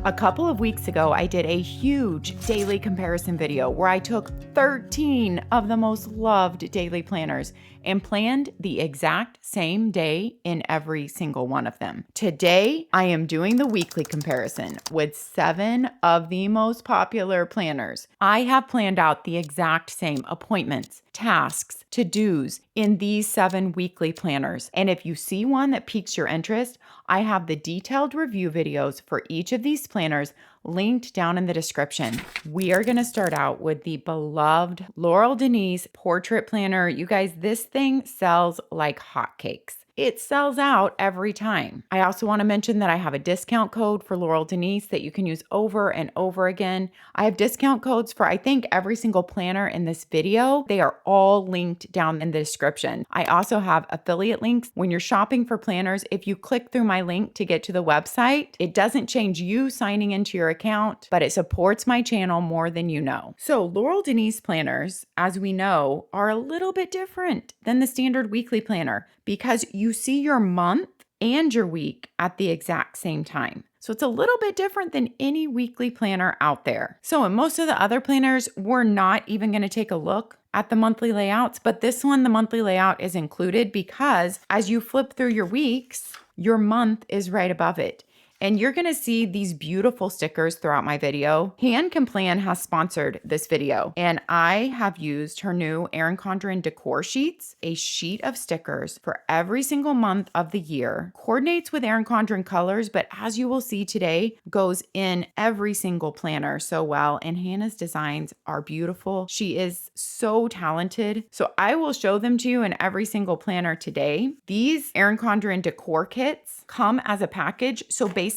A couple of weeks ago, I did a huge daily comparison video where I took 13 of the most loved daily planners and planned the exact same day in every single one of them. Today, I am doing the weekly comparison with 7 of the most popular planners. I have planned out the exact same appointments, tasks, to-dos in these 7 weekly planners. And if you see one that piques your interest, I have the detailed review videos for each of these planners linked down in the description. We are going to start out with the beloved Laurel Denise portrait planner. You guys, this thing sells like hotcakes. It sells out every time. I also want to mention that I have a discount code for Laurel Denise that you can use over and over again. I have discount codes for, I think, every single planner in this video. They are all linked down in the description. I also have affiliate links. When you're shopping for planners, if you click through my link to get to the website, it doesn't change you signing into your account, but it supports my channel more than you know. So Laurel Denise planners, as we know, are a little bit different than the standard weekly planner because you see your month and your week at the exact same time. So it's a little bit different than any weekly planner out there. So in most of the other planners, we're not even going to take a look at the monthly layouts, but this one, the monthly layout is included because as you flip through your weeks, your month is right above it. And you're going to see these beautiful stickers throughout my video. Hand Can Plan has sponsored this video, and I have used her new Erin Condren decor sheets, a sheet of stickers for every single month of the year. Coordinates with Erin Condren colors, but as you will see today, goes in every single planner so well, and Hannah's designs are beautiful. She is so talented. So I will show them to you in every single planner today. These Erin Condren decor kits come as a package. So basically,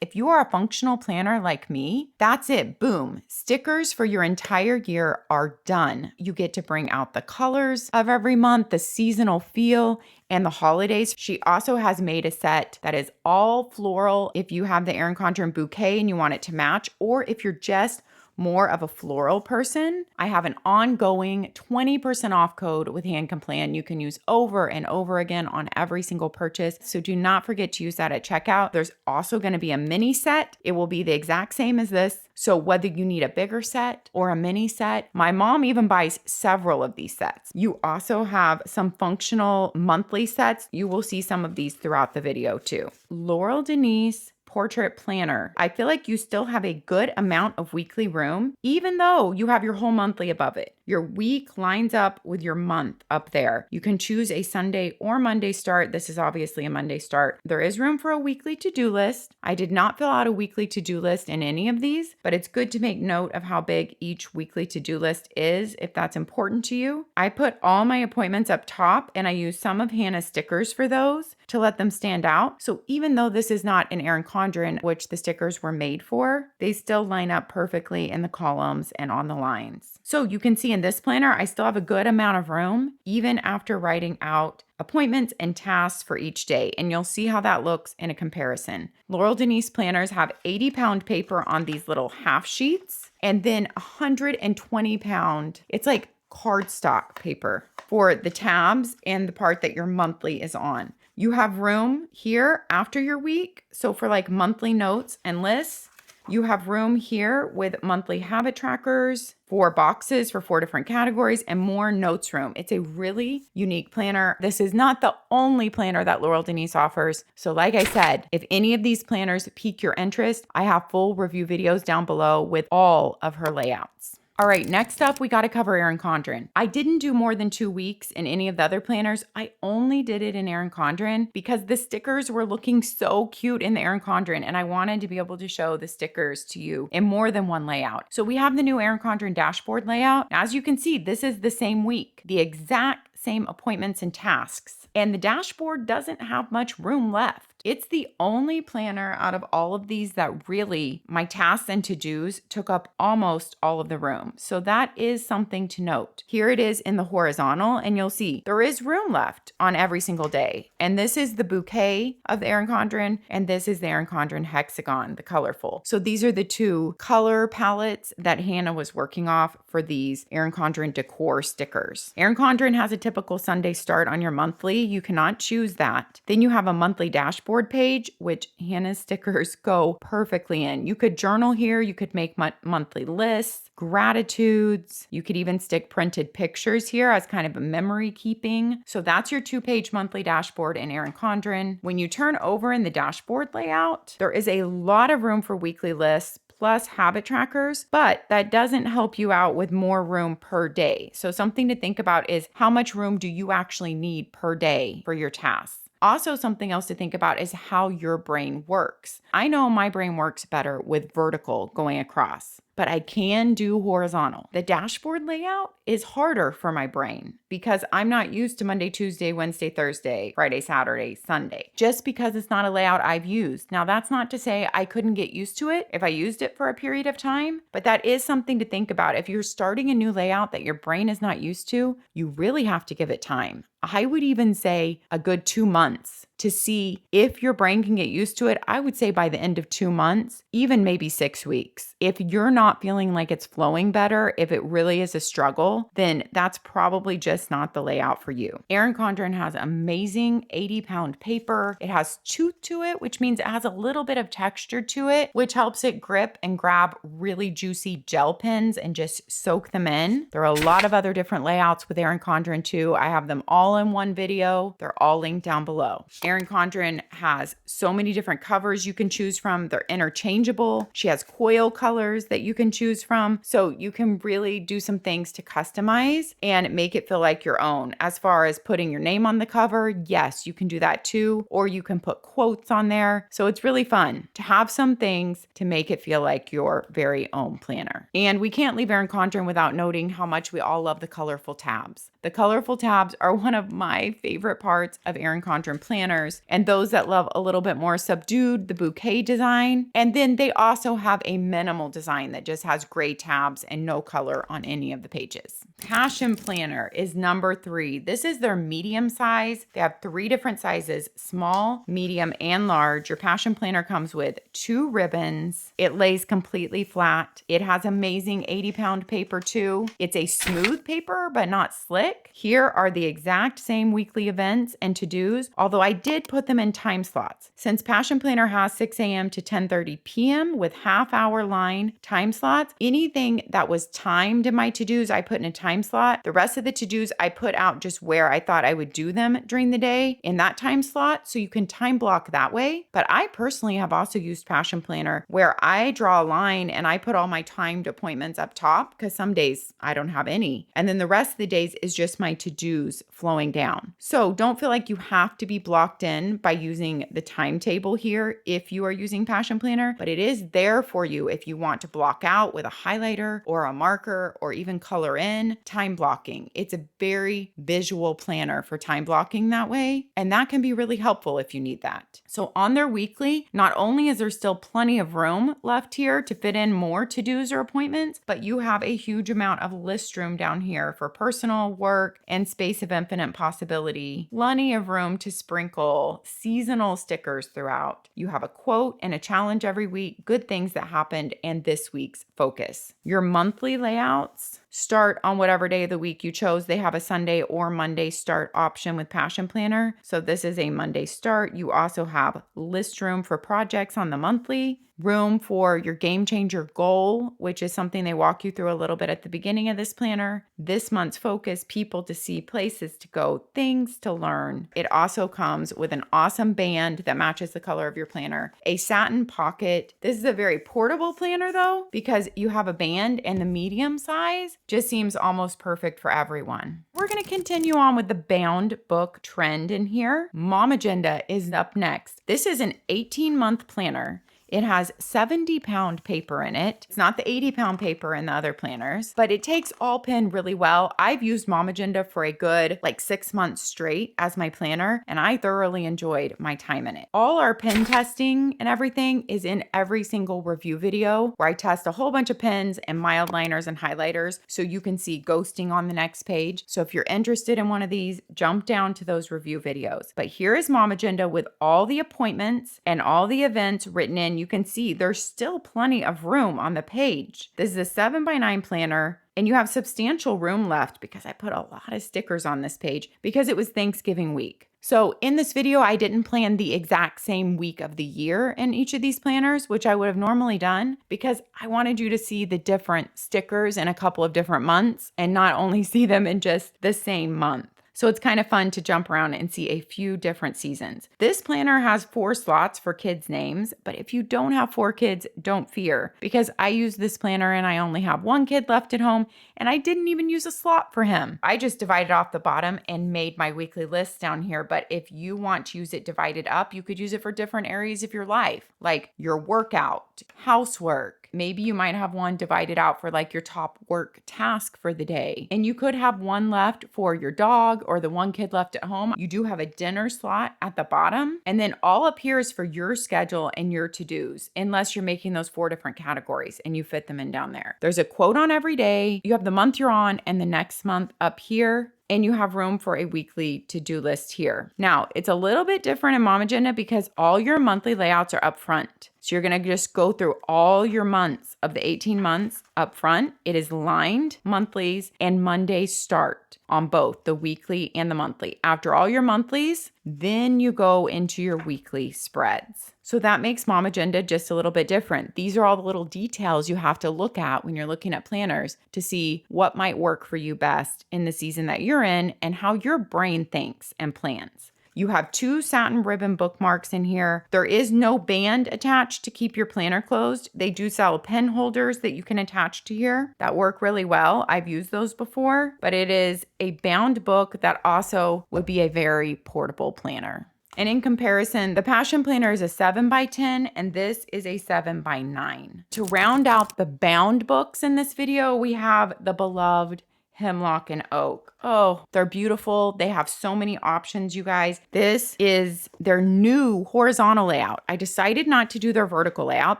if you are a functional planner like me, that's it. Boom. Stickers for your entire year are done. You get to bring out the colors of every month, the seasonal feel, and the holidays. She also has made a set that is all floral if you have the Erin Condren bouquet and you want it to match, or if you're just more of a floral person, I have an ongoing 20% off code with Hand Can Plan you can use over and over again on every single purchase. So do not forget to use that at checkout. There's also going to be a mini set. It will be the exact same as this. So whether you need a bigger set or a mini set, my mom even buys several of these sets. You also have some functional monthly sets. You will see some of these throughout the video too. Laurel Denise portrait planner. I feel like you still have a good amount of weekly room, even though you have your whole monthly above it. Your week lines up with your month up there. You can choose a Sunday or Monday start. This is obviously a Monday start. There is room for a weekly to-do list. I did not fill out a weekly to-do list in any of these, but it's good to make note of how big each weekly to-do list is if that's important to you. I put all my appointments up top and I use some of Hannah's stickers for those to let them stand out. So even though this is not an Erin Condren, which the stickers were made for, they still line up perfectly in the columns and on the lines. So you can see in this planner, I still have a good amount of room, even after writing out appointments and tasks for each day. And you'll see how that looks in a comparison. Laurel Denise planners have 80-pound paper on these little half sheets, and then 120-pound, it's like cardstock paper for the tabs and the part that your monthly is on. You have room here after your week. So for like monthly notes and lists, you have room here with monthly habit trackers, 4 boxes for 4 different categories, and more notes room. It's a really unique planner. This is not the only planner that Laurel Denise offers. So like I said, if any of these planners pique your interest, I have full review videos down below with all of her layouts. All right, next up, we got to cover Erin Condren. I didn't do more than 2 weeks in any of the other planners. I only did it in Erin Condren because the stickers were looking so cute in the Erin Condren, and I wanted to be able to show the stickers to you in more than one layout. So we have the new Erin Condren dashboard layout. As you can see, this is the same week, the exact same appointments and tasks, and the dashboard doesn't have much room left. It's the only planner out of all of these that really, my tasks and to-dos took up almost all of the room. So that is something to note. Here it is in the horizontal, and you'll see there is room left on every single day. And this is the bouquet of the Erin Condren, and this is the Erin Condren hexagon, the colorful. So these are the 2 color palettes that Hannah was working off for these Erin Condren decor stickers. Erin Condren has a typical Sunday start on your monthly. You cannot choose that. Then you have a monthly dashboard page, which Hannah's stickers go perfectly in. You could journal here. You could make monthly lists, gratitudes. You could even stick printed pictures here as kind of a memory keeping. So that's your 2-page monthly dashboard in Erin Condren. When you turn over in the dashboard layout, there is a lot of room for weekly lists plus habit trackers, but that doesn't help you out with more room per day. So something to think about is how much room do you actually need per day for your tasks? Also, something else to think about is how your brain works. I know my brain works better with vertical going across, but I can do horizontal. The dashboard layout is harder for my brain because I'm not used to Monday, Tuesday, Wednesday, Thursday, Friday, Saturday, Sunday, just because it's not a layout I've used. Now, that's not to say I couldn't get used to it if I used it for a period of time, but that is something to think about. If you're starting a new layout that your brain is not used to, you really have to give it time. I would even say a good 2 months to see if your brain can get used to it. I would say by the end of 2 months, even maybe 6 weeks. If you're not feeling like it's flowing better, if it really is a struggle, then that's probably just not the layout for you. Erin Condren has amazing 80-pound paper. It has tooth to it, which means it has a little bit of texture to it, which helps it grip and grab really juicy gel pens and just soak them in. There are a lot of other different layouts with Erin Condren too. I have them all in one video. They're all linked down below. Erin Condren has so many different covers you can choose from. They're interchangeable. She has coil colors that you can choose from. So you can really do some things to customize and make it feel like your own. As far as putting your name on the cover, yes, you can do that too. Or you can put quotes on there. So it's really fun to have some things to make it feel like your very own planner. And we can't leave Erin Condren without noting how much we all love the colorful tabs. The colorful tabs are one of my favorite parts of Erin Condren planners, and those that love a little bit more subdued, the bouquet design. And then they also have a minimal design that just has gray tabs and no color on any of the pages. Passion Planner is number 3. This is their medium size. They have 3 different sizes, small, medium, and large. Your Passion Planner comes with 2 ribbons. It lays completely flat. It has amazing 80-pound paper too. It's a smooth paper, but not slick. Here are the exact same weekly events and to-dos, although I did put them in time slots. Since Passion Planner has 6 a.m. to 10:30 p.m. with half-hour line time slots, anything that was timed in my to-dos, I put in a time slot. The rest of the to-dos, I put out just where I thought I would do them during the day in that time slot, so you can time block that way. But I personally have also used Passion Planner where I draw a line and I put all my timed appointments up top because some days I don't have any. And then the rest of the days is just my to-dos flowing down. So don't feel like you have to be blocked in by using the timetable here if you are using Passion Planner, but it is there for you if you want to block out with a highlighter or a marker or even color in time blocking. It's a very visual planner for time blocking that way, and that can be really helpful if you need that. So on their weekly, not only is there still plenty of room left here to fit in more to-dos or appointments, but you have a huge amount of list room down here for personal, work, and space of infinite possibility. Plenty of room to sprinkle seasonal stickers throughout. You have a quote and a challenge every week, good things that happened, and this week's focus. Your monthly layouts start on whatever day of the week you chose. They have a Sunday or Monday start option with Passion Planner. So this is a Monday start. You also have list room for projects on the monthly, room for your game changer goal, which is something they walk you through a little bit at the beginning of this planner. This month's focus, people to see, places to go, things to learn. It also comes with an awesome band that matches the color of your planner, a satin pocket. This is a very portable planner though, because you have a band and the medium size just seems almost perfect for everyone. We're going to continue on with the bound book trend in here. momAgenda is up next. This is an 18-month planner. It has 70-pound paper in it. It's not the 80-pound paper in the other planners, but it takes all pen really well. I've used momAgenda for a good 6 months straight as my planner, and I thoroughly enjoyed my time in it. All our pen testing and everything is in every single review video where I test a whole bunch of pens and mild liners and highlighters so you can see ghosting on the next page. So if you're interested in one of these, jump down to those review videos. But here is momAgenda with all the appointments and all the events written in. You can see there's still plenty of room on the page. This is a 7x9 planner. And you have substantial room left because I put a lot of stickers on this page because it was Thanksgiving week. So in this video, I didn't plan the exact same week of the year in each of these planners, which I would have normally done because I wanted you to see the different stickers in a couple of different months and not only see them in just the same month. So it's kind of fun to jump around and see a few different seasons. This planner has 4 slots for kids' names, but if you don't have 4 kids, don't fear because I use this planner and I only have 1 kid left at home and I didn't even use a slot for him. I just divided off the bottom and made my weekly list down here, but if you want to use it divided up, you could use it for different areas of your life, like your workout, housework. Maybe you might have one divided out for like your top work task for the day. And you could have one left for your dog or the 1 kid left at home. You do have a dinner slot at the bottom. And then all up here is for your schedule and your to-dos, unless you're making those 4 different categories and you fit them in down there. There's a quote on every day. You have the month you're on and the next month up here. And you have room for a weekly to-do list here. Now, it's a little bit different in momAgenda because all your monthly layouts are up front. So you're going to just go through all your months of the 18 months up front. It is lined monthlies and Mondays start on both the weekly and the monthly. After all your monthlies, then you go into your weekly spreads. So that makes momAgenda just a little bit different. These are all the little details you have to look at when you're looking at planners to see what might work for you best in the season that you're in and how your brain thinks and plans. You have 2 satin ribbon bookmarks in here. There is no band attached to keep your planner closed. They do sell pen holders that you can attach to here that work really well. I've used those before, but it is a bound book that also would be a very portable planner. And in comparison, the Passion Planner is a 7x10 and this is a 7x9. To round out the bound books in this video, we have the beloved Hemlock and Oak. Oh, they're beautiful. They have so many options, you guys. This is their new horizontal layout. I decided not to do their vertical layout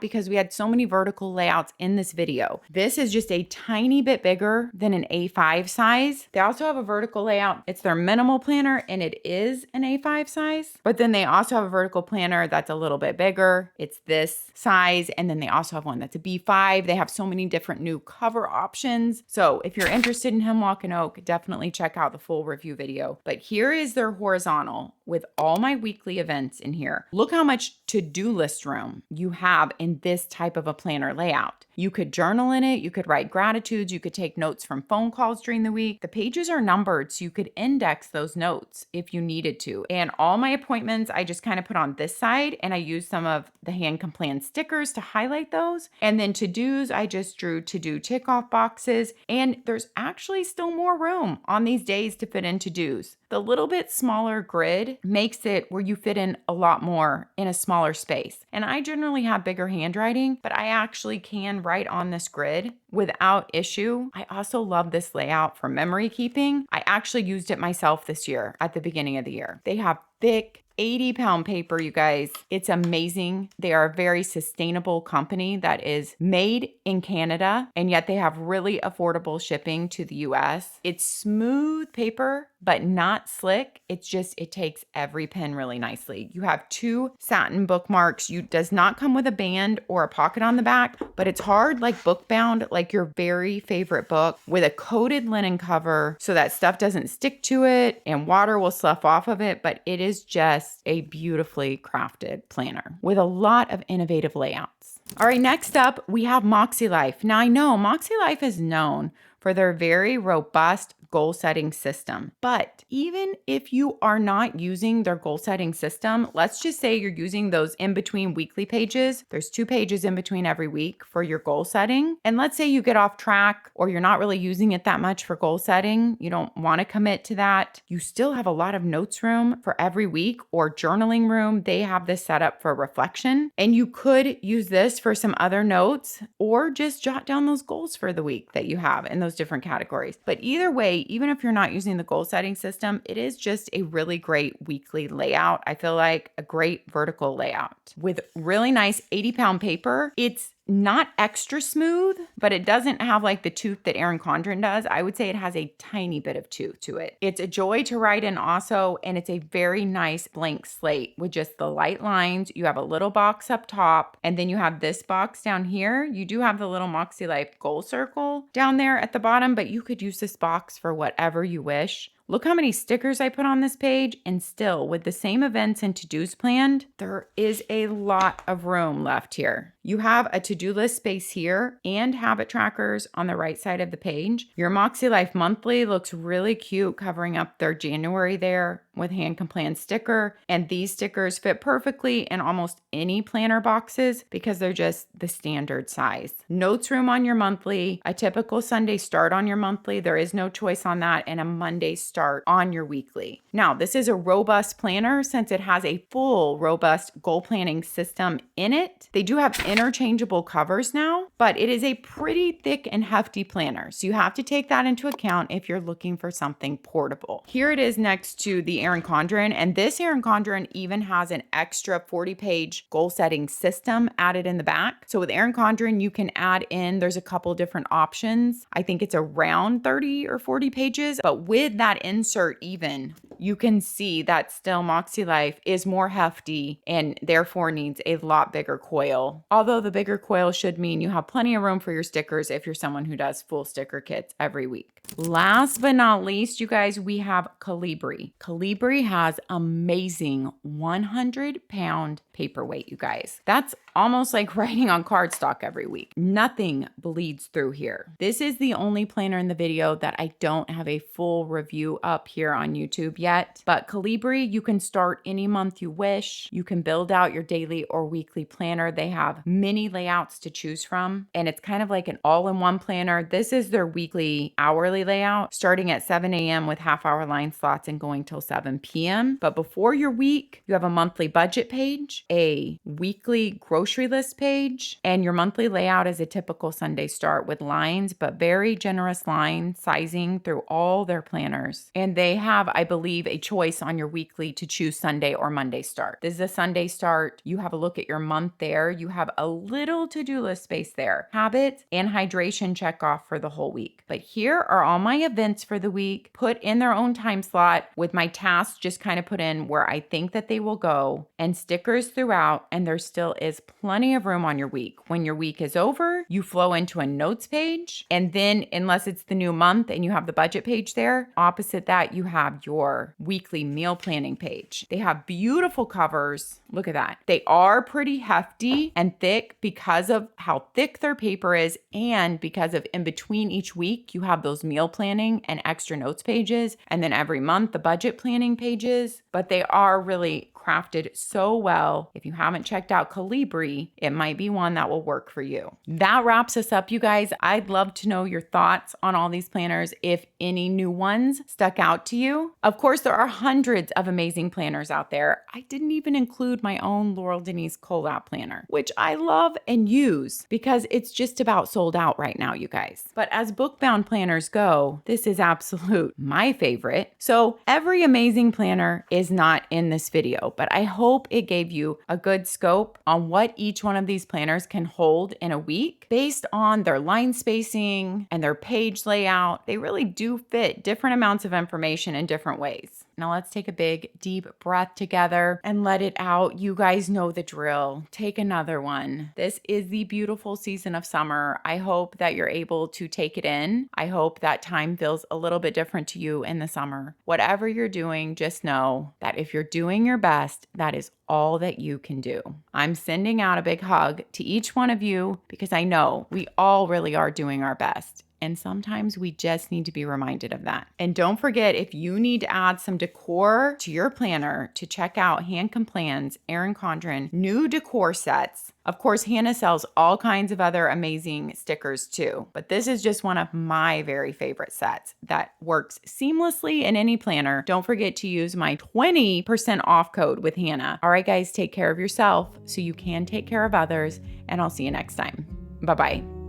because we had so many vertical layouts in this video. This is just a tiny bit bigger than an A5 size. They also have a vertical layout. It's their minimal planner and it is an A5 size, but then they also have a vertical planner that's a little bit bigger. It's this size. And then they also have one that's a B5. They have so many different new cover options. So if you're interested in Hemlock and Oak, definitely check out the full review video. But here is their horizontal with all my weekly events in here. Look how much to-do list room you have in this type of a planner layout. You could journal in it. You could write gratitudes. You could take notes from phone calls during the week. The pages are numbered, so you could index those notes if you needed to. And all my appointments, I just kind of put on this side and I used some of the hand plan stickers to highlight those. And then to-dos, I just drew to-do tick off boxes. And there's actually still more room on these days to fit in to-dos. The little bit smaller grid makes it where you fit in a lot more in a smaller space. And I generally have bigger handwriting, but I actually can write on this grid without issue. I also love this layout for memory keeping. I actually used it myself this year at the beginning of the year. They have thick 80-pound paper, you guys. It's amazing. They are a very sustainable company that is made in Canada, and yet they have really affordable shipping to the US. It's smooth paper, but not slick. It's just, it takes every pen really nicely. You have 2 satin bookmarks. You does not come with a band or a pocket on the back, but it's hard, like book bound, like your very favorite book with a coated linen cover so that stuff doesn't stick to it and water will slough off of it, but it is just a beautifully crafted planner with a lot of innovative layouts. All right, next up, we have MakseLife. Now I know MakseLife is known for their very robust goal setting system. But even if you are not using their goal setting system, let's just say you're using those in between weekly pages. There's 2 pages in between every week for your goal setting. And let's say you get off track or you're not really using it that much for goal setting. You don't want to commit to that. You still have a lot of notes room for every week or journaling room. They have this set up for reflection. And you could use this for some other notes or just jot down those goals for the week that you have in those different categories. But either way, even if you're not using the goal setting system, it is just a really great weekly layout. I feel like a great vertical layout with really nice 80-pound paper. It's not extra smooth, but it doesn't have like the tooth that Erin Condren does. I would say it has a tiny bit of tooth to it. It's a joy to write in also, and it's a very nice blank slate with just the light lines. You have a little box up top, and then you have this box down here. You do have the little MakseLife goal circle down there at the bottom, but you could use this box for whatever you wish. Look how many stickers I put on this page, and still with the same events and to-dos planned, there is a lot of room left here. You have a to-do list space here and habit trackers on the right side of the page. Your MakseLife monthly looks really cute, covering up their January there with hand plan sticker, and these stickers fit perfectly in almost any planner boxes because they're just the standard size. Notes room on your monthly, a typical Sunday start on your monthly. There is no choice on that, and a Monday start on your weekly. Now, this is a robust planner since it has a full robust goal planning system in it. They do have interchangeable covers now, but it is a pretty thick and hefty planner. So you have to take that into account if you're looking for something portable. Here it is next to the Erin Condren, and this Erin Condren even has an extra 40-page goal setting system added in the back. So with Erin Condren, you can add in, there's a couple different options. I think it's around 30 or 40 pages, but with that insert even, you can see that still MakseLife is more hefty and therefore needs a lot bigger coil. Although the bigger coil should mean you have plenty of room for your stickers if you're someone who does full sticker kits every week. Last but not least, you guys, we have Colibri. Colibri has amazing 100-pound paperweight, you guys. That's almost like writing on cardstock every week. Nothing bleeds through here. This is the only planner in the video that I don't have a full review up here on YouTube yet. But Colibri, you can start any month you wish. You can build out your daily or weekly planner. They have many layouts to choose from, and it's kind of like an all-in-one planner. This is their weekly hourly layout, starting at 7 a.m. with half-hour line slots and going till 7 p.m. But before your week, you have a monthly budget page, a weekly grocery list page, and your monthly layout is a typical Sunday start with lines, but very generous line sizing through all their planners. And they have, I believe, a choice on your weekly to choose Sunday or Monday start. This is a Sunday start. You have a look at your month there. You have a little to-do list space there. Habits and hydration check off for the whole week. But here are all my events for the week, put in their own time slot with my tasks just kind of put in where I think that they will go, and stickers throughout, and there still is plenty of room on your week. When your week is over, you flow into a notes page, and then unless it's the new month and you have the budget page there, opposite that you have your weekly meal planning page. They have beautiful covers. Look at that. They are pretty hefty and thick because of how thick their paper is, and because of in between each week, you have those meal planning and extra notes pages, and then every month the budget planning pages, but they are really crafted so well. If you haven't checked out Colibri, it might be one that will work for you. That wraps us up, you guys. I'd love to know your thoughts on all these planners, if any new ones stuck out to you. Of course, there are hundreds of amazing planners out there. I didn't even include my own Laurel Denise collab planner, which I love and use because it's just about sold out right now, you guys. But as book-bound planners go, this is absolute my favorite. So every amazing planner is not in this video, but I hope it gave you a good scope on what each one of these planners can hold in a week based on their line spacing and their page layout. They really do fit different amounts of information in different ways. Now let's take a big, deep breath together and let it out. You guys know the drill. Take another one. This is the beautiful season of summer. I hope that you're able to take it in. I hope that time feels a little bit different to you in the summer. Whatever you're doing, just know that if you're doing your best, that is all that you can do. I'm sending out a big hug to each one of you because I know we all really are doing our best. And sometimes we just need to be reminded of that. And don't forget, if you need to add some decor to your planner, to check out Hand Plan's Erin Condren new decor sets. Of course, Hannah sells all kinds of other amazing stickers too, but this is just one of my very favorite sets that works seamlessly in any planner. Don't forget to use my 20% off code with Hannah. All right, guys, take care of yourself so you can take care of others, and I'll see you next time. Bye-bye.